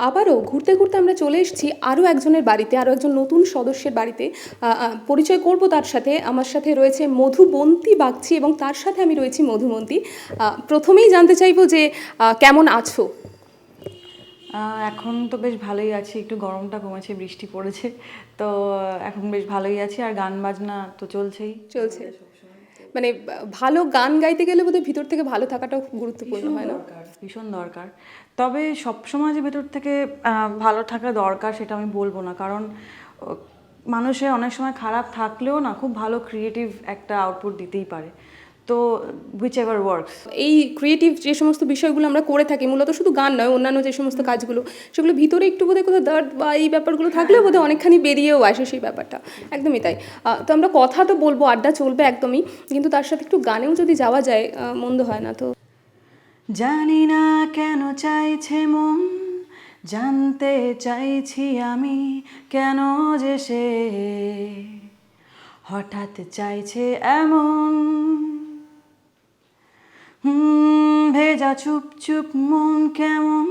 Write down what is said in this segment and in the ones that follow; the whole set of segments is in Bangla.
আবারও ঘুরতে ঘুরতে আমরা চলে এসেছি আরও একজনের বাড়িতে, আরও একজন নতুন সদস্যের বাড়িতে। পরিচয় করব তার সাথে। আমার সাথে রয়েছে মধুবন্তী বাগচি এবং তার সাথে আমি রয়েছি মধুমন্তী। প্রথমেই জানতে চাইবো যে কেমন আছো? এখন তো বেশ ভালোই আছি, একটু গরমটা কমেছে, বৃষ্টি পড়েছে, তো এখন বেশ ভালোই আছি। আর গান বাজনা তো চলছেই চলছে। মানে ভালো গান গাইতে গেলে বোধহয় ভিতর থেকে ভালো থাকাটাও খুব গুরুত্বপূর্ণ, ভীষণ হয় না? দরকার, ভীষণ দরকার। তবে সবসময় যে ভেতর থেকে ভালো থাকা দরকার সেটা আমি বলবো না, কারণ মানুষের অনেক সময় খারাপ থাকলেও না খুব ভালো ক্রিয়েটিভ একটা আউটপুট দিতেই পারে। তো হুইচ এভার ওয়ার্কস। এই ক্রিয়েটিভ যে সমস্ত বিষয়গুলো আমরা করে থাকি, মূলত শুধু গান নয়, অন্যান্য যে সমস্ত কাজগুলো, সেগুলো ভিতরে একটু বোধহয় কোথাও দর্দ বা এই ব্যাপারগুলো থাকলেও বোধহয় অনেকখানি বেরিয়েও আসে সেই ব্যাপারটা। একদমই তাই। তো আমরা কথা তো বলবো, আড্ডা চলবে একদমই, কিন্তু তার সাথে একটু গানেও যদি যাওয়া যায় মন্দ হয় না। তো জানি না কেন চাইছে মন, জানতে চাইছি আমি কেন যে সে হঠাৎ চাইছে এমন। ভেজা চুপ চুপ মন কেমন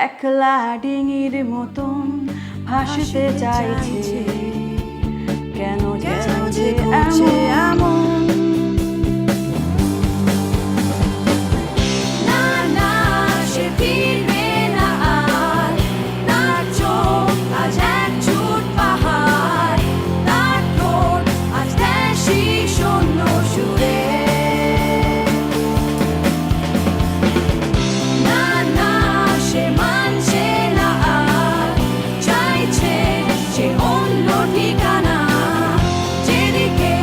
একলা ডিঙির মতন ভাসতে চাইছে, কেন যে চাইছে এমন। না না সে ফিরবে না আর, তার চোখ আজ এক ছোট পাহাড়, তার ঠোঁট আজ দেশি শূন্য সুরে। না না সে মানছে না আর, চাইছে সে অন্য ঠিকানা, যেদিকে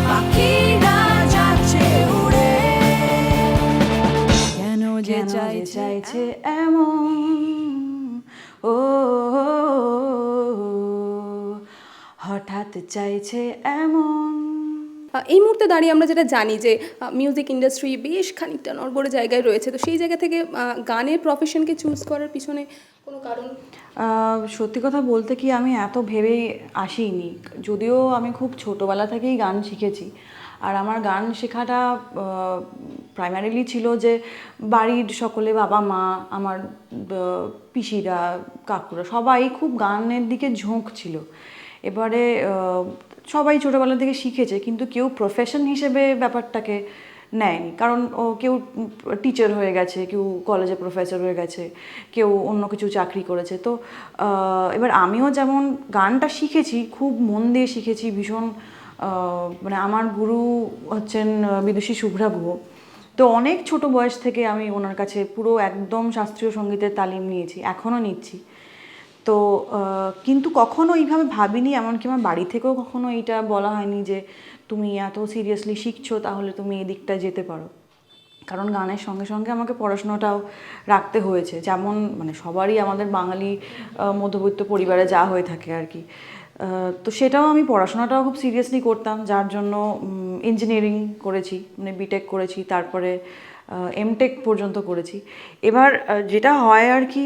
পাখিরা যাচ্ছে উড়ে। কেন যে চাইছে এমন, ও হঠাৎ চাইছে এমন। এই মুহূর্তে দাঁড়িয়ে আমরা যেটা জানি যে মিউজিক ইন্ডাস্ট্রি বেশ খানিকটা নড়বড়ে জায়গায় রয়েছে, তো সেই জায়গা থেকে গানের প্রফেশনকে চুজ করার পিছনে কোনো কারণ? সত্যি কথা বলতে কি, আমি এত ভেবে আসিনি, যদিও আমি খুব ছোটোবেলা থেকেই গান শিখেছি। আর আমার গান শেখাটা প্রাইমারিলি ছিল যে বাড়ির সকলে, বাবা মা, আমার পিসিরা, কাকুরা সবাই খুব গানের দিকে ঝোঁক ছিল। এবারে সবাই ছোটোবেলা থেকে শিখেছে, কিন্তু কেউ প্রফেশন হিসেবে ব্যাপারটাকে নেয়নি, কারণ ও কেউ টিচার হয়ে গেছে, কেউ কলেজে প্রফেসর হয়ে গেছে, কেউ অন্য কিছু চাকরি করেছে। তো এবার আমিও যেমন গানটা শিখেছি, খুব মন দিয়ে শিখেছি, ভীষণ মানে আমার গুরু হচ্ছেন বিদুষী শুভ্রা গুহ। তো অনেক ছোট বয়স থেকে আমি ওনার কাছে পুরো একদম শাস্ত্রীয় সঙ্গীতের তালিম নিয়েছি, এখনও নিচ্ছি। তো কিন্তু কখনো এইভাবে ভাবিনি, এমনকি আমার বাড়ি থেকেও কখনো এইটা বলা হয়নি যে তুমি এত সিরিয়াসলি শিখছো তাহলে তুমি এই দিকটায় যেতে পারো। কারণ গানের সঙ্গে সঙ্গে আমাকে পড়াশোনাটাও রাখতে হয়েছে, যেমন মানে সবারই, আমাদের বাঙালি মধ্যবিত্ত পরিবারে যা হয়ে থাকে আর কি। তো সেটাও আমি পড়াশোনাটাও খুব সিরিয়াসলি করতাম, যার জন্য ইঞ্জিনিয়ারিং করেছি, মানে বিটেক করেছি, তারপরে এমটেক পর্যন্ত করেছি। এবার যেটা হয় আর কি,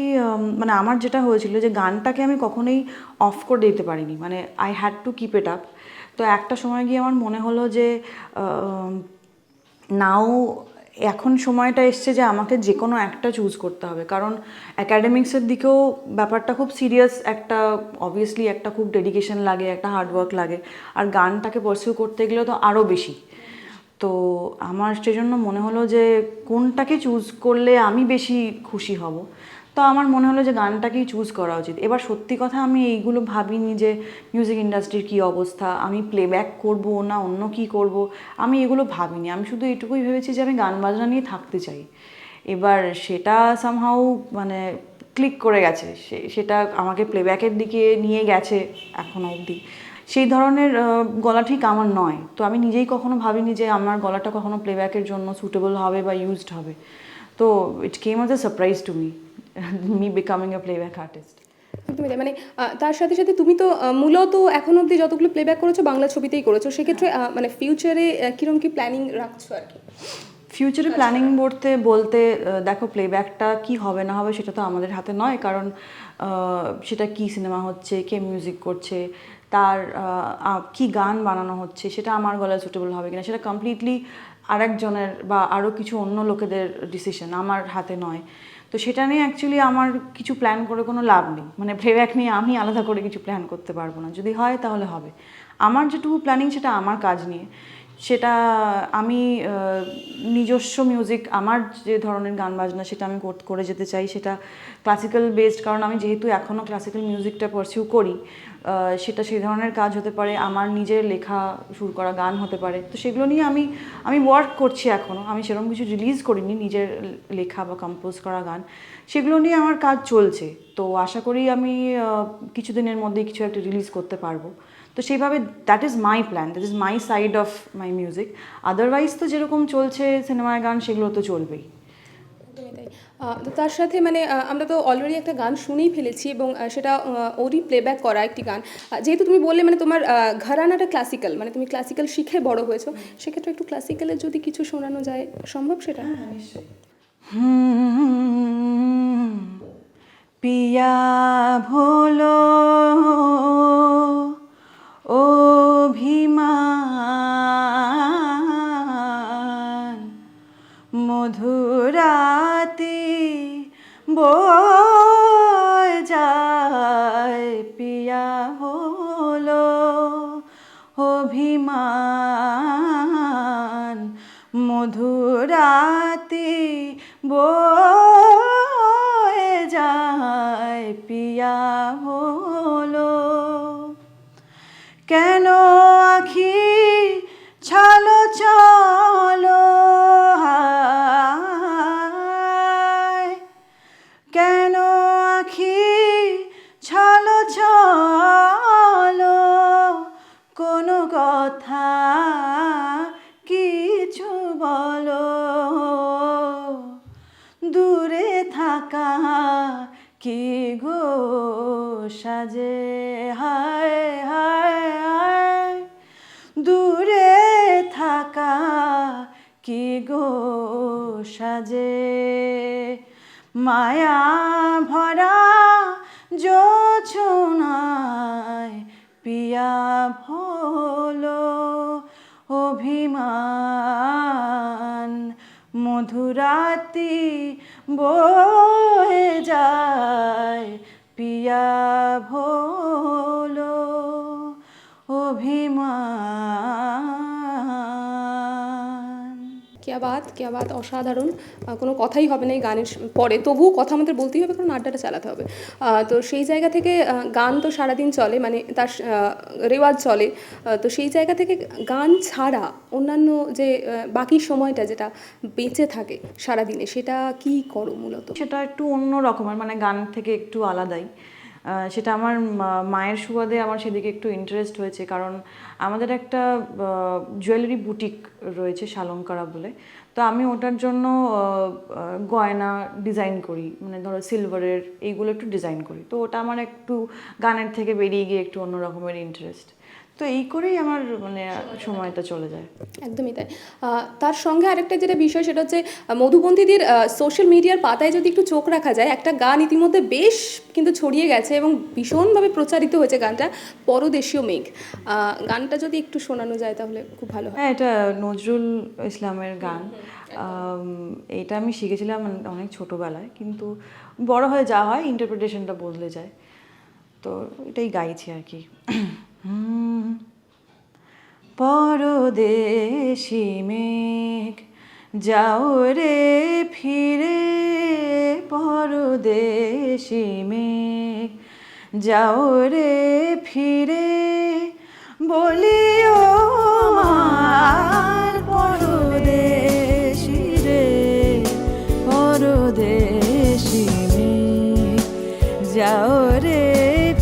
মানে আমার যেটা হয়েছিল যে গানটাকে আমি কখনোই অফ করে দিতে পারিনি, মানে I had to keep it up. তো একটা সময় গিয়ে আমার মনে হলো যে নাও এখন সময়টা এসছে যে আমাকে যে কোনো একটা চুজ করতে হবে, কারণ অ্যাকাডেমিক্সের দিকেও ব্যাপারটা খুব সিরিয়াস, একটা অবভিয়াসলি একটা খুব ডেডিকেশন লাগে, একটা হার্ডওয়ার্ক লাগে, আর গানটাকে পারসিউ করতে গেলে তো আরও বেশি। তো আমার সেজন্য মনে হলো যে কোনটাকে চুজ করলে আমি বেশি খুশি হব। তো আমার মনে হলো যে গানটাকেই চুজ করা উচিত। এবার সত্যি কথা, আমি এইগুলো ভাবিনি যে মিউজিক ইন্ডাস্ট্রির কী অবস্থা, আমি প্লেব্যাক করব না অন্য কি করব, আমি এগুলো ভাবিনি। আমি শুধু এটুকুই ভেবেছি যে আমি গান বাজনা নিয়ে থাকতে চাই। এবার সেটা সামহাউ মানে ক্লিক করে গেছে, সেটা আমাকে প্লেব্যাকের দিকে নিয়ে গেছে এখনও অবধি। সেই ধরনের গলা ঠিক আমার নয়, তো আমি নিজেই কখনো ভাবিনি যে আমার গলাটা কখনো প্লেব্যাকের জন্য সুটেবল হবে বা ইউজড হবে। তো it came as a surprise to me, me becoming a playback artist. একদমই তাই। মানে তার সাথে সাথে তুমি তো মূলত এখন অবধি যতগুলো প্লেব্যাক করেছো বাংলা ছবিতেই করেছো, সেক্ষেত্রে মানে ফিউচারে কীরকম কী প্ল্যানিং রাখছো আর কি? ফিউচারে প্ল্যানিং বলতে দেখো, প্লেব্যাকটা কি হবে না হবে সেটা তো আমাদের হাতে নয়, কারণ সেটা কি সিনেমা হচ্ছে, কে মিউজিক করছে, তার কি গান বানানো হচ্ছে, সেটা আমার গলায় সুটেবল হবে কিনা সেটা কমপ্লিটলি আরেকজনের বা আরও কিছু অন্য লোকেদের ডিসিশন, আমার হাতে নয়। তো সেটা নিয়ে অ্যাকচুয়ালি আমার কিছু প্ল্যান করে কোনো লাভ নেই, মানে প্লেব্যাক নিয়ে আমি আলাদা করে কিছু প্ল্যান করতে পারবো না। যদি হয় তাহলে হবে। আমার যেটুকু প্ল্যানিং সেটা আমার কাজ নিয়ে, সেটা আমি নিজস্ব মিউজিক, আমার যে ধরনের গান বাজনা সেটা আমি করে যেতে চাই, সেটা ক্লাসিক্যাল বেসড, কারণ আমি যেহেতু এখনও ক্লাসিক্যাল মিউজিকটা পারসিউ করি, সেটা সেই ধরনের কাজ হতে পারে, আমার নিজের লেখা সুর করা গান হতে পারে। তো সেগুলো নিয়ে আমি ওয়ার্ক করছি এখনও, আমি সেরকম কিছু রিলিজ করিনি নিজের লেখা বা কম্পোজ করা গান, সেগুলো নিয়ে আমার কাজ চলছে। তো আশা করি আমি কিছুদিনের মধ্যেই কিছু একটা রিলিজ করতে পারবো। তো সেইভাবে that is my plan, that is my side of my music. Otherwise তো যেরকম চলছে সিনেমার গান সেগুলো তো চলবেই। একদমই তাই। তো তার সাথে মানে আমরা তো অলরেডি একটা গান শুনেই ফেলেছি এবং সেটা ওরই প্লেব্যাক করা একটি গান। যেহেতু তুমি বললে মানে তোমার ঘরানাটা ক্লাসিক্যাল, মানে তুমি ক্লাসিক্যাল শিখে বড় হয়েছো, সেক্ষেত্রে একটু ক্লাসিক্যালের যদি কিছু শোনানো যায়, সম্ভব সেটা? পিয়া ভোলো অভিমান মধুরাতি বয়ে যায়, পিয়া হলো অভিমান মধুরাতি বয়ে যায়, পিয়া হলো কেন আখি ছালো চলো হায়, কেন আখি ছালো চলো, কোনো কথা কিছু বলো, দূরে থাকা কি গো সাজে, হায় হায় হায়, দূরে থাকা কি গো সাজে, মায়া ভরা জোছনায় পিয়া ভোলো অভিমান মধুরাতি বয়ে যায়, পিয়া ভোলো অভিমান। क्या बात, অসাধারণ। কোনো কথাই হবে না এই গানের পরে, তবুও কথা আমাদের বলতেই হবে কারণ আড্ডাটা চালাতে হবে। তো সেই জায়গা থেকে গান তো সারাদিন চলে, মানে তার রেওয়াজ চলে। তো সেই জায়গা থেকে গান ছাড়া অন্যান্য যে বাকি সময়টা যেটা বেঁচে থাকে সারাদিনে, সেটা কি করো মূলত? সেটা একটু অন্য রকমের, মানে গান থেকে একটু আলাদাই। সেটা আমার মায়ের সুবাদে আমার সেদিকে একটু ইন্টারেস্ট হয়েছে, কারণ আমাদের একটা জুয়েলারি বুটিক রয়েছে শালঙ্কারা বলে। তো আমি ওটার জন্য গয়না ডিজাইন করি, মানে ধরো সিলভারের এইগুলো একটু ডিজাইন করি। তো ওটা আমার একটু গানের থেকে বেরিয়ে গিয়ে একটু অন্য রকমের ইন্টারেস্ট। তো এই করেই আমার মানে সময়টা চলে যায়। একদমই তাই। তার সঙ্গে আরেকটা যেটা বিষয় সেটা হচ্ছে মধুবন্তীদের সোশ্যাল মিডিয়ার পাতায় যদি একটু চোখ রাখা যায়, একটা গান ইতিমধ্যে বেশ কিন্তু ছড়িয়ে গেছে এবং ভীষণভাবে প্রচারিত হয়েছে গানটা, পরদেশীয় মেঘ। গানটা যদি একটু শোনানো যায় তাহলে খুব ভালো হয়। হ্যাঁ, এটা নজরুল ইসলামের গান। এটা আমি শিখেছিলাম অনেক ছোটোবেলায়, কিন্তু বড় হয়ে যা হয় ইন্টারপ্রিটেশনটা বদলে যায়। তো এটাই গাইছি আর কি। পরদেশী মেঘ যাও রে ফিরে, পরদেশী মেঘ যাও রে ফিরে, বলিও আমার পরদেশী রে, পরদেশী মেঘ যাও রে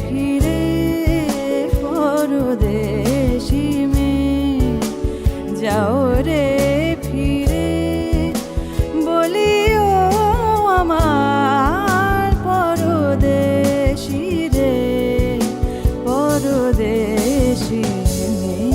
ফিরে, পরদেশী মেঘ যাও রে ফিরে, বলিও আমার পরদেশী রে, পরদেশী মেঘ।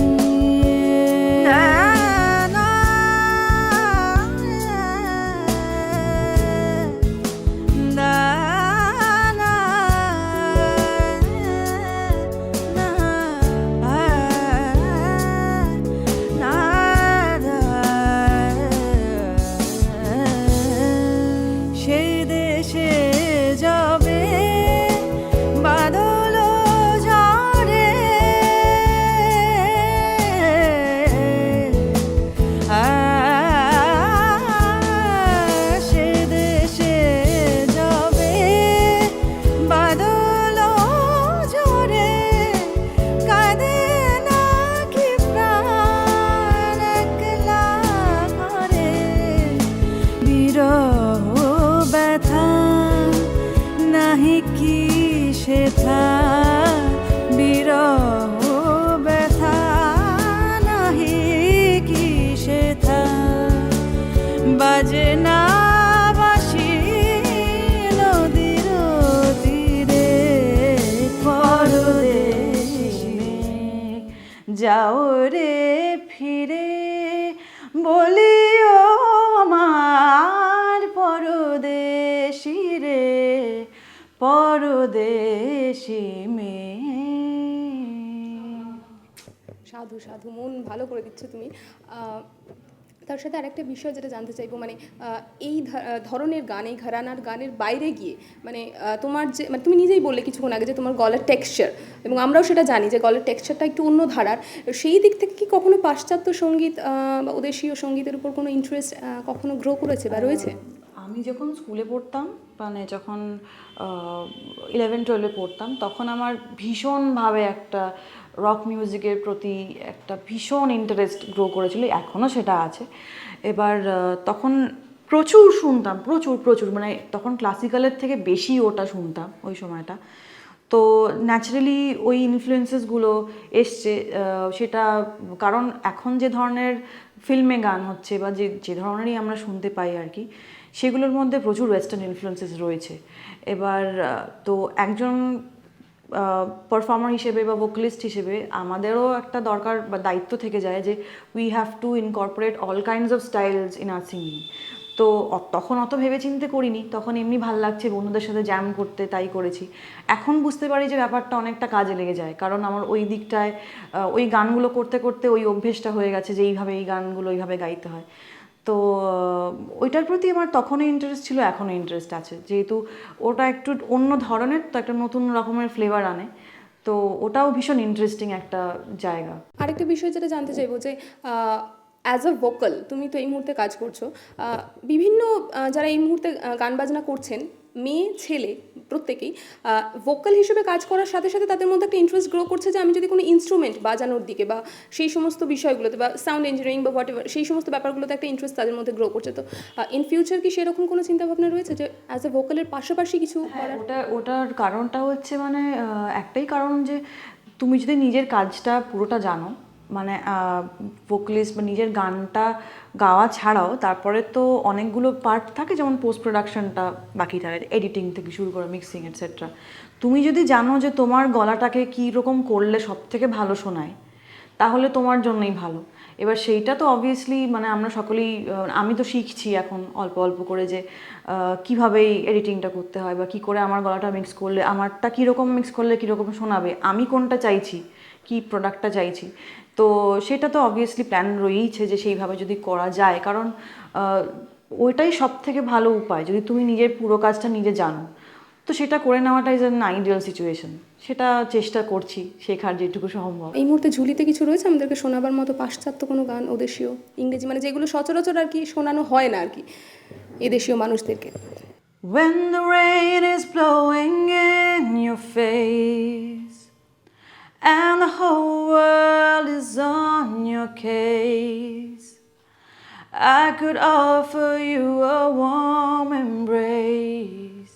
বিরহ ব্যথা নাহি কি সেথা বিরহ ব্যথা নাহি কি সেথা বাজে না বাঁশি নদীর তীরে পরদেশি মেঘ যাও রে ফিরে বলিও আমার পরদেশি রে পরদেশি মেয়ে। সাধু সাধু, মন ভালো করে দিচ্ছ তুমি। তার সাথে আরেকটা বিষয় যেটা জানতে চাইবো, মানে এই ধরনের গান, এই ঘরানার গানের বাইরে গিয়ে মানে তোমার যে, মানে তুমি নিজেই বললে কিছুক্ষণ আগে যে তোমার গলার টেক্সচার, এবং আমরাও সেটা জানি যে গলার টেক্সচারটা একটু অন্য ধারার, সেই দিক থেকে কি কখনো পাশ্চাত্য সঙ্গীত বা ওদেশীয় সঙ্গীতের উপর কোনো ইন্টারেস্ট কখনো গ্রো করেছে বা রয়েছে? আমি যখন স্কুলে পড়তাম, মানে যখন 11-12 পড়তাম, তখন আমার ভীষণভাবে একটা রক মিউজিকের প্রতি একটা ভীষণ ইন্টারেস্ট গ্রো করেছিল, এখনও সেটা আছে। এবার তখন প্রচুর শুনতাম, প্রচুর প্রচুর, মানে তখন ক্লাসিক্যালের থেকে বেশি ওটা শুনতাম ওই সময়টা। তো ন্যাচারালি ওই ইনফ্লুয়েন্সেসগুলো এসছে, সেটা কারণ এখন যে ধরনের ফিল্মে গান হচ্ছে বা যে যে ধরনেরই আমরা শুনতে পাই আর কি, সেগুলোর মধ্যে প্রচুর ওয়েস্টার্ন ইনফ্লুয়েন্সেস রয়েছে। এবার তো একজন পারফর্মার হিসেবে বা ভোকালিস্ট হিসেবে আমাদেরও একটা দরকার বা দায়িত্ব থেকে যায় যে we have to incorporate all kinds of styles in are singing. তো তখন অত ভেবেচিন্তে করিনি, তখন এমনি ভাল লাগছে বন্ধুদের সাথে জ্যাম করতে, তাই করেছি। এখন বুঝতে পারি যে ব্যাপারটা অনেকটা কাজে লেগে যায়, কারণ আমার ওই দিকটায় ওই গানগুলো করতে করতে ওই অভ্যেসটা হয়ে গেছে যে এইভাবে এই গানগুলো এইভাবে গাইতে হয়। তো ওইটার প্রতি আমার তখনও ইন্টারেস্ট ছিল, এখনও ইন্টারেস্ট আছে, যেহেতু ওটা একটু অন্য ধরনের, তো একটা নতুন রকমের ফ্লেভার আনে, তো ওটাও ভীষণ ইন্টারেস্টিং একটা জায়গা। আরেকটা বিষয় যেটা জানতে চাইবো যে অ্যাজ আ ভোকাল তুমি তো এই মুহূর্তে কাজ করছো, বিভিন্ন যারা এই মুহূর্তে গান বাজনা করছেন, মেয়ে ছেলে প্রত্যেকেই ভোকাল হিসেবে কাজ করার সাথে সাথে তাদের মধ্যে একটা ইন্টারেস্ট গ্রো করছে যে আমি যদি কোনো ইনস্ট্রুমেন্ট বাজানোর দিকে বা সেই সমস্ত বিষয়গুলোতে বা সাউন্ড ইঞ্জিনিয়ারিং বা হোয়াট এভার, সেই সমস্ত ব্যাপারগুলোতে একটা ইন্টারেস্ট তাদের মধ্যে গ্রো করছে। তো ইন ফিউচার কি সেরকম কোনো চিন্তাভাবনা রয়েছে যে অ্যাজ এ ভোকালের পাশাপাশি কিছু করার? ওটার কারণটা হচ্ছে মানে একটাই কারণ যে তুমি যদি নিজের কাজটা পুরোটা জানো, মানে ভোকালিস্ট বা নিজের গানটা গাওয়া ছাড়াও তারপরে তো অনেকগুলো পার্ট থাকে, যেমন পোস্ট প্রোডাকশনটা বাকি থাকে, এডিটিং থেকে শুরু করে মিক্সিং এটসেট্রা। তুমি যদি জানো যে তোমার গলাটাকে কী রকম করলে সব থেকে ভালো শোনায়, তাহলে তোমার জন্যই ভালো। এবার সেইটা তো অবভিয়াসলি মানে আমরা সকলেই, আমি তো শিখছি এখন অল্প অল্প করে যে কীভাবে এডিটিংটা করতে হয় বা কী করে আমার গলাটা মিক্স করলে, আমারটা কীরকম মিক্স করলে কীরকম শোনাবে, আমি কোনটা চাইছি, কি প্রোডাক্টটা চাইছি। তো সেটা তো অবভিয়াসলি প্ল্যান রয়েইছে যে সেইভাবে যদি করা যায়, কারণ ওইটাই সব থেকে ভালো উপায় যদি তুমি নিজের পুরো কাজটা নিজে জানো। তো সেটা করে নেওয়াটা ইজ অ্যান আইডিয়াল সিচুয়েশন, সেটা চেষ্টা করছি শেখার যেটুকু সম্ভব। এই মুহূর্তে ঝুলিতে কিছু রয়েছে আমাদেরকে শোনাবার মতো পাশ্চাত্য কোনো গান, ওদেশীয়, ইংরেজি, মানে যেগুলো সচরাচর আর কি শোনানো হয় না আর কি এদেশীয় মানুষদেরকে? When the rain is blowing in your face and the whole world is on your case, I could offer you a warm embrace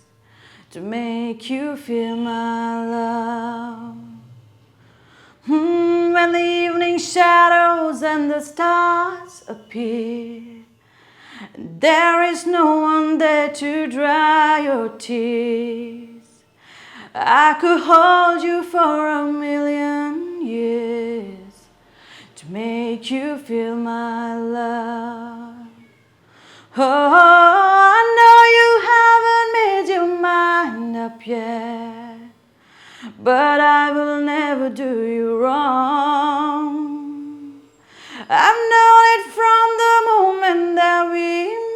to make you feel my love. When the evening shadows and the stars appear, there is no one there to dry your tears. I could hold you for 1,000,000 years to make you feel my love. Oh, I know you haven't made your mind up yet, but I will never do you wrong. I've known it from the moment that we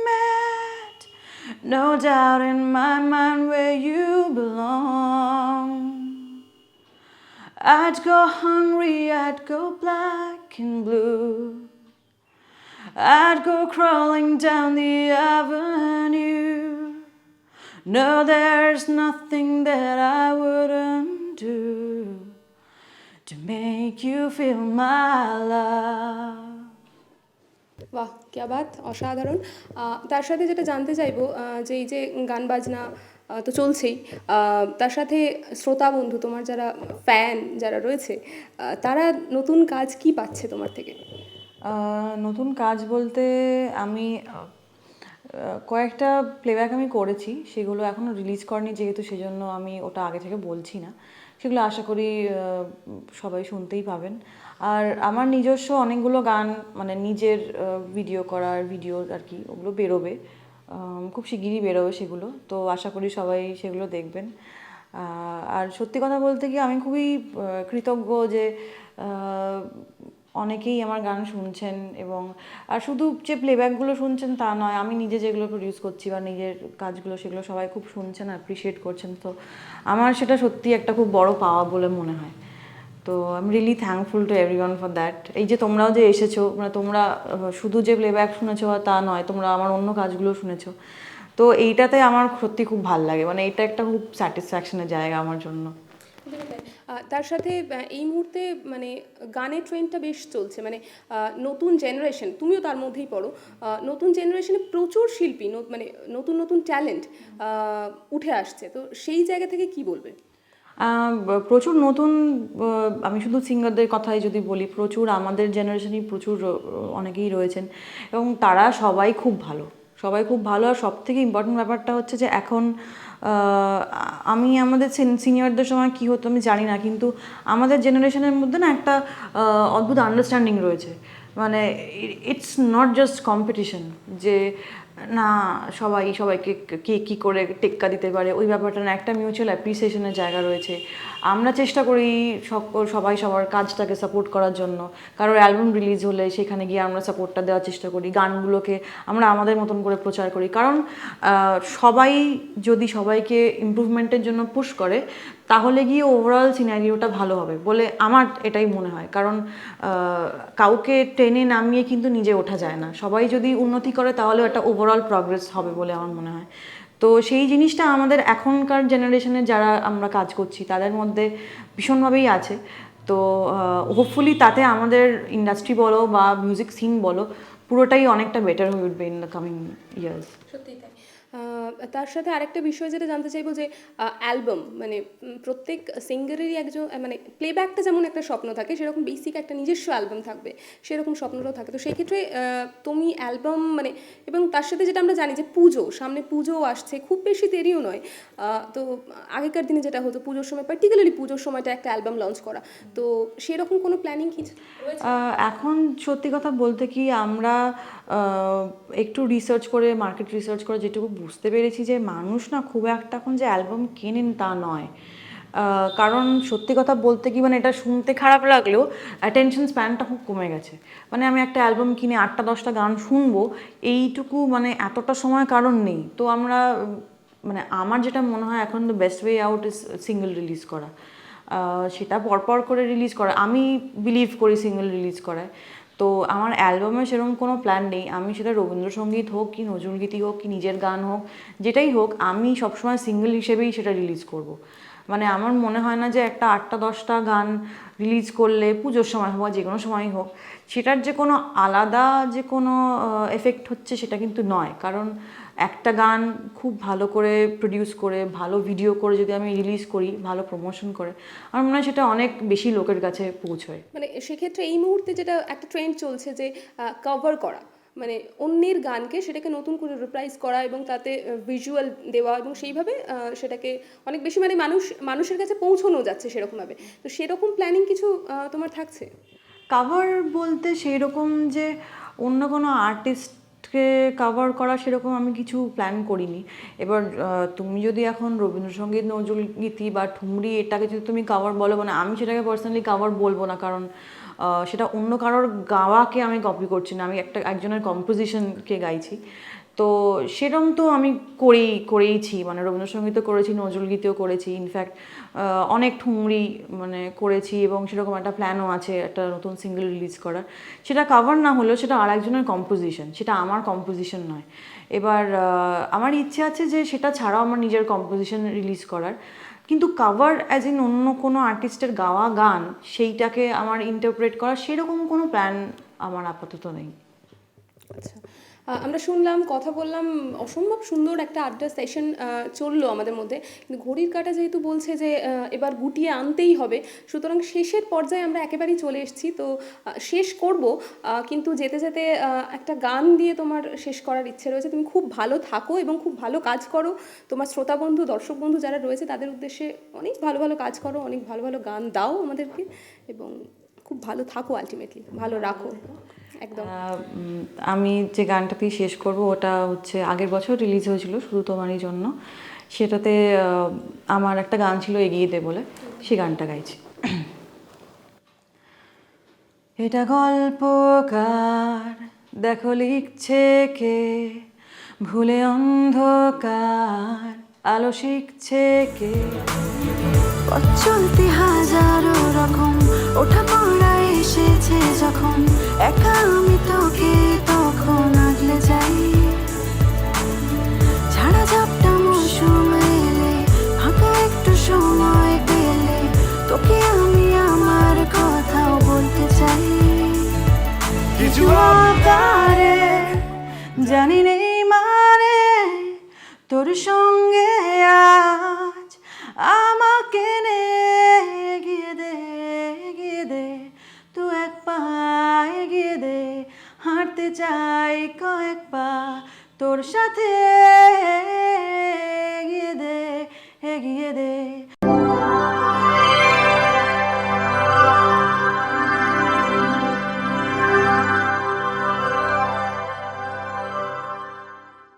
met, no doubt in my mind where you belong. I'd go hungry, I'd go black and blue, I'd go crawling down the avenue. No, there's nothing that I wouldn't do to make you feel my love. বাহ ক্যা বাত, অসাধারণ। তার সাথে যেটা জানতে চাইবো, যে এই যে গান বাজনা তো চলছেই, তার সাথে শ্রোতা বন্ধু তোমার যারা ফ্যান যারা রয়েছে, তারা নতুন কাজ কি পাচ্ছে তোমার থেকে? নতুন কাজ বলতে আমি কয়েকটা প্লেব্যাক আমি করেছি, সেগুলো এখনও রিলিজ করেনি যেহেতু, সেজন্য আমি ওটা আগে থেকে বলছি না। সেগুলো আশা করি সবাই শুনতেই পাবেন। আর আমার নিজস্ব অনেকগুলো গান, মানে নিজের ভিডিও করার ভিডিও আর কি, ওগুলো বেরোবে, খুব শিগগিরই বেরোবে সেগুলো, তো আশা করি সবাই সেগুলো দেখবেন। আর সত্যি কথা বলতে কি আমি খুবই কৃতজ্ঞ যে অনেকেই আমার গান শুনছেন, এবং আর শুধু যে প্লেব্যাকগুলো শুনছেন তা নয়, আমি নিজে যেগুলো প্রডিউস করছি বা নিজের কাজগুলো, সেগুলো সবাই খুব শুনছেন, অ্যাপ্রিসিয়েট করছেন। তো আমার সেটা সত্যি একটা খুব বড় পাওয়া বলে মনে হয়। তো I am really thankful to everyone for that. এই যে তোমরাও যে এসেছো, মানে তোমরা শুধু যে প্লেব্যাক শুনেছো তা নয়, তোমরা আমার অন্য কাজগুলো শুনেছো, তো এইটাতে আমার সত্যি খুব ভালো লাগে, মানে এটা একটা খুব স্যাটিসফ্যাকশনের জায়গা আমার জন্য। একদমই তাই। তার সাথে এই মুহূর্তে মানে গানের ট্রেন্ডটা বেশ চলছে, মানে নতুন জেনারেশন, তুমিও তার মধ্যেই পড়ো, নতুন জেনারেশনে প্রচুর শিল্পী মানে নতুন নতুন ট্যালেন্ট উঠে আসছে, তো সেই জায়গা থেকে কি বলবে? প্রচুর নতুন, আমি শুধু সিঙ্গারদের কথাই যদি বলি, প্রচুর আমাদের জেনারেশনই প্রচুর অনেকেই রয়েছেন, এবং তারা সবাই খুব ভালো, সবাই খুব ভালো। আর সব থেকে ইম্পর্টেন্ট ব্যাপারটা হচ্ছে যে এখন আমি আমাদের সিনিয়রদের সময় কী হতো আমি জানি না, কিন্তু আমাদের জেনারেশনের মধ্যে না একটা অদ্ভুত আন্ডারস্ট্যান্ডিং রয়েছে। মানে ইটস নট জাস্ট কম্পিটিশন যে না সবাই সবাইকে কে কী করে টেক্কা দিতে পারে, ওই ব্যাপারটা না, একটা মিউচুয়াল অ্যাপ্রিসিয়েশনের জায়গা রয়েছে। আমরা চেষ্টা করি সবাই সবার কাজটাকে সাপোর্ট করার জন্য, কারোর অ্যালবাম রিলিজ হলে সেখানে গিয়ে আমরা সাপোর্টটা দেওয়ার চেষ্টা করি, গানগুলোকে আমরা আমাদের মতন করে প্রচার করি, কারণ সবাই যদি সবাইকে ইমপ্রুভমেন্টের জন্য পুশ করে তাহলে গিয়ে ওভারঅল সিনারিওটা ভালো হবে বলে আমার এটাই মনে হয়। কারণ কাউকে টেনে নামিয়ে কিন্তু নিজে ওঠা যায় না, সবাই যদি উন্নতি করে তাহলে একটা ওভারঅল প্রগ্রেস হবে বলে আমার মনে হয়। তো সেই জিনিসটা আমাদের এখনকার জেনারেশনের যারা আমরা কাজ করছি তাদের মধ্যে ভীষণভাবেই আছে। তো হোপফুলি তাতে আমাদের ইন্ডাস্ট্রি বলো বা মিউজিক সিন বলো, পুরোটাই অনেকটা বেটার হয়ে উঠবে ইন দ্য কামিং ইয়ার্স। সত্যিই তাই। তার সাথে আরেকটা বিষয় যেটা জানতে চাইবো যে অ্যালবাম, মানে প্রত্যেক সিঙ্গারেরই একজন মানে প্লেব্যাকটা যেমন একটা স্বপ্ন থাকে, সেরকম বেসিক একটা নিজস্ব অ্যালবাম থাকবে, সেরকম স্বপ্নটাও থাকে। তো সেই ক্ষেত্রে তুমি অ্যালবাম মানে, এবং তার সাথে যেটা আমরা জানি যে পুজো, সামনে পুজোও আসছে, খুব বেশি দেরিও নয়, তো আগেকার দিনে যেটা হতো পুজোর সময়, পার্টিকুলারলি পুজোর সময়টা একটা অ্যালবাম লঞ্চ করা, তো সেরকম কোনো প্ল্যানিং কিছু রয়েছে? এখন সত্যি কথা বলতে কি আমরা একটু রিসার্চ করে, মার্কেট রিসার্চ করে যেটুকু বুঝতে পেরেছি যে মানুষ না খুব একটা এখন যে অ্যালবাম কেনেন তা নয়। কারণ সত্যি কথা বলতে কি, মানে এটা শুনতে খারাপ লাগলেও অ্যাটেনশন স্প্যানটা খুব কমে গেছে। মানে আমি একটা অ্যালবাম কিনে 8টা-10টা গান শুনবো, এইটুকু মানে এতটা সময় কারণ নেই। তো আমরা মানে আমার যেটা মনে হয় এখন the best way out is single release করা, সেটা পরপর করে রিলিজ করা। আমি বিলিভ করি সিঙ্গেল রিলিজ করায়। তো আমার অ্যালবামে সেরকম কোনো প্ল্যান নেই, আমি সেটা রবীন্দ্রসঙ্গীত হোক কি নজরুলগীতি হোক কি নিজের গান হোক, যেটাই হোক আমি সবসময় সিঙ্গেল হিসেবেই সেটা রিলিজ করব। মানে আমার মনে হয় না যে একটা 8টা-10টা গান রিলিজ করলে পুজোর সময় হোক বা যে কোনো সময়ই হোক সেটার যে কোনো আলাদা যে কোনো এফেক্ট হচ্ছে সেটা কিন্তু নয়। কারণ একটা গান খুব ভালো করে প্রডিউস করে, ভালো ভিডিও করে যদি আমি রিলিজ করি, ভালো প্রমোশন করে, আমার মনে হয় সেটা অনেক বেশি লোকের কাছে পৌঁছয়। মানে সেক্ষেত্রে এই মুহূর্তে যেটা একটা ট্রেন্ড চলছে যে কভার করা, মানে অন্যের গানকে সেটাকে নতুন করে রিপ্রাইজ করা এবং তাতে ভিজুয়াল দেওয়া, এবং সেইভাবে সেটাকে অনেক বেশি মানে মানুষের কাছে পৌঁছানো যাচ্ছে সেরকমভাবে। তো সেরকম প্ল্যানিং কিছু তোমার থাকছে? কাভার বলতে সেই রকম যে অন্য কোনো আর্টিস্টকে কাভার করা সেরকম আমি কিছু প্ল্যান করিনি। এবার তুমি যদি এখন রবীন্দ্রসঙ্গীত, নজরুলগীতি বা ঠুমরি এটাকে যদি তুমি কাভার বলো, মানে আমি সেটাকে পার্সোনালি কাভার বলবো না, কারণ সেটা অন্য কারোর গাওয়াকে আমি কপি করছি না, আমি একজনের কম্পোজিশনকে গাইছি। তো সেরকম তো আমি করেইছি, মানে রবীন্দ্রসঙ্গীতও করেছি, নজরুলগীতিও করেছি, ইনফ্যাক্ট অনেক ঠুমরি মানে করেছি, এবং সেরকম একটা প্ল্যানও আছে একটা নতুন সিঙ্গেল রিলিজ করার। সেটা কাভার না হলেও সেটা আরেকজনের কম্পোজিশন, সেটা আমার কম্পোজিশন নয়। এবার আমার ইচ্ছে আছে যে সেটা ছাড়াও আমার নিজের কম্পোজিশন রিলিজ করার, কিন্তু কাভার অ্যাজ ইন অন্য কোনো আর্টিস্টের গাওয়া গান সেইটাকে আমার ইন্টারপ্রেট করা সেরকম কোনো প্ল্যান আমার আপাতত নেই। আচ্ছা, আমরা শুনলাম, কথা বললাম, অসম্ভব সুন্দর একটা আড্ডা সেশন চললো আমাদের মধ্যে, কিন্তু ঘড়ির কাঁটা যেহেতু বলছে যে এবার গুটিয়ে আনতেই হবে, সুতরাং শেষের পর্যায়ে আমরা একেবারেই চলে এসেছি। তো শেষ করব, কিন্তু যেতে যেতে একটা গান দিয়ে তোমার শেষ করার ইচ্ছে রয়েছে। তুমি খুব ভালো থাকো এবং খুব ভালো কাজ করো, তোমার শ্রোতা বন্ধু, দর্শক বন্ধু যারা রয়েছে তাদের উদ্দেশ্যে অনেক ভালো ভালো কাজ করো, অনেক ভালো ভালো গান দাও আমাদেরকে, এবং খুব ভালো থাকো, আলটিমেটলি ভালো রাখো একদম। আমি যে গানটাতেই শেষ করব ওটা হচ্ছে আগের বছর রিলিজ হয়েছিল শুধু তোমারই জন্য। সেটাতে আমার একটা গান ছিল এগিয়ে দে বলে, সেই গানটা গাইছি। এটা গল্পকার, দেখো লিখছে কে, ভুলে অন্ধকার, আলো শিখছে কে। পথ চলতে হাজারো রকম, ওঠা পড়া এসেছে যখন, একা আমি তোকে তখন আগলে যাই। ঝাড়া ঝাপটা মৌসুম এলে, ফাঁকা একটু সময় পেলে, তোকে আমি আমার কথাও বলতে চাই। কিছু আকারে জানি নেই মানে, তোর সঙ্গে আজ আমাকে নে, এগিয়ে দে, এগিয়ে দে, তুই এক পা এগিয়ে দে, হাঁটতে চাই কয়েক পা তোর সাথে।